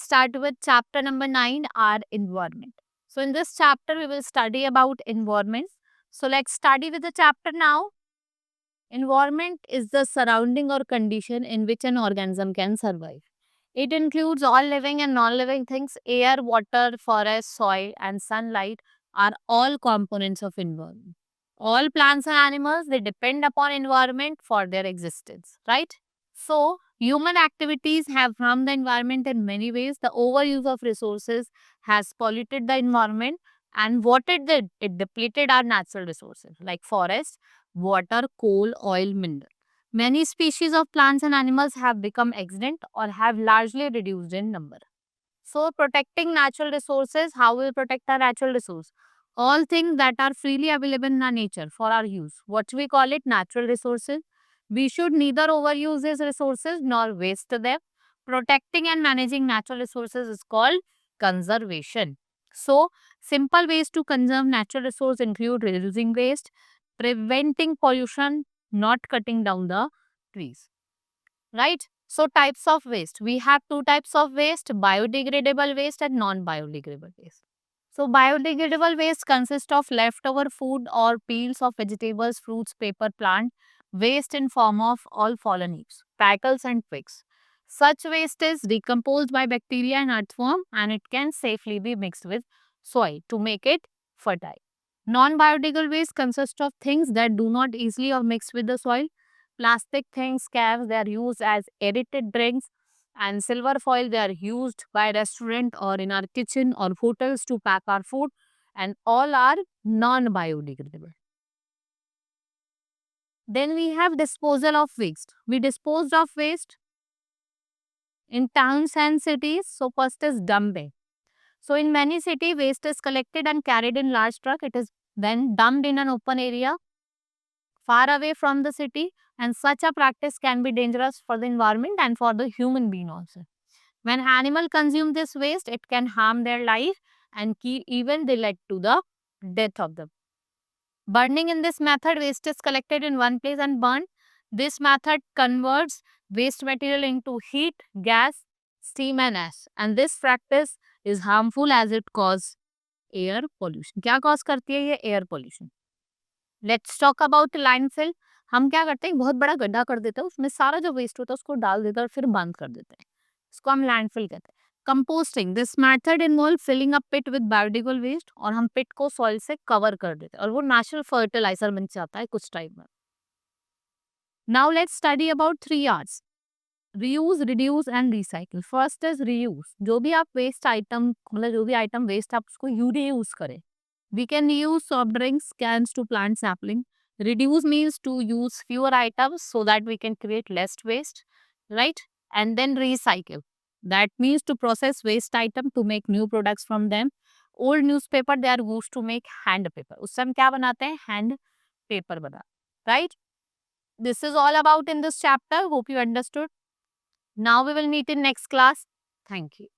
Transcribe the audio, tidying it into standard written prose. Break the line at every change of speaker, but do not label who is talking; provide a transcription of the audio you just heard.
start with chapter number 9, our environment. So in this chapter, we will study about environment. So let's study with the chapter now. Environment is the surrounding or condition in which an organism can survive. It includes all living and non-living things. Air, water, forest, soil, and sunlight are all components of environment. All plants and animals, they depend upon environment for their existence, right? So, human activities have harmed the environment in many ways. The overuse of resources has polluted the environment, and what it did, it depleted our natural resources like forests, water, coal, oil, mineral. Many species of plants and animals have become extinct or have largely reduced in number. So, protecting natural resources, how we will protect our natural resource? All things that are freely available in our nature for our use. What we call it? Natural resources. We should neither overuse these resources nor waste them. Protecting and managing natural resources is called conservation. So, simple ways to conserve natural resources include reducing waste, preventing pollution, not cutting down the trees. Right? So, types of waste. We have two types of waste, biodegradable waste and non-biodegradable waste. So, biodegradable waste consists of leftover food or peels of vegetables, fruits, paper, plant, waste in form of all fallen leaves, pickles and twigs. Such waste is decomposed by bacteria and earthworm, and it can safely be mixed with soil to make it fertile. Non-biodegradable waste consists of things that do not easily or mix with the soil. Plastic things, cans, they are used as aerated drinks, and silver foil, they are used by restaurant or in our kitchen or hotels to pack our food, and all are non-biodegradable. Then we have disposal of waste. We disposed of waste in towns and cities. So first is dumping. So in many city, waste is collected and carried in large truck. It is then dumped in an open area far away from the city, and such a practice can be dangerous for the environment and for the human being also. When animal consume this waste, it can harm their life and even they lead to the death of them. Burning in this method, waste is collected in one place and burned. This method converts waste material into heat, gas, steam and ash. And this practice is harmful as it causes air pollution. क्या cause करती है ये air pollution? Let's talk about landfill. हम क्या करते हैं, बहुत बड़ा गड्ढा कर देते हैं, उसमें सारा जो वेस्ट होता है उसको डाल देते हैं और फिर बंद कर देते हैं. इसको हम लैंडफिल कहते हैं. Composting, this method involve filling a pit with biodegradable waste, और हम पिट को सॉइल से कवर कर देते हैं और वो नेचुरल फर्टिलाइजर बन जाता है कुछ टाइम में. Now let's study about 3 R's. Reuse, reduce and recycle. First is reuse. जो भी आप वेस्ट आइटम, मतलब जो भी आइटम वेस्ट आप उसको रीयूज करें. We can use soft drinks cans to plant sapling. Reduce means to use fewer items so that we can create less waste, right? And then recycle. That means to process waste item to make new products from them. Old newspaper, they are used to make hand paper. उस समय क्या बनाते हैं? Hand paper बना, right? This is all about in this chapter. Hope you understood. Now we will meet in next class. Thank you.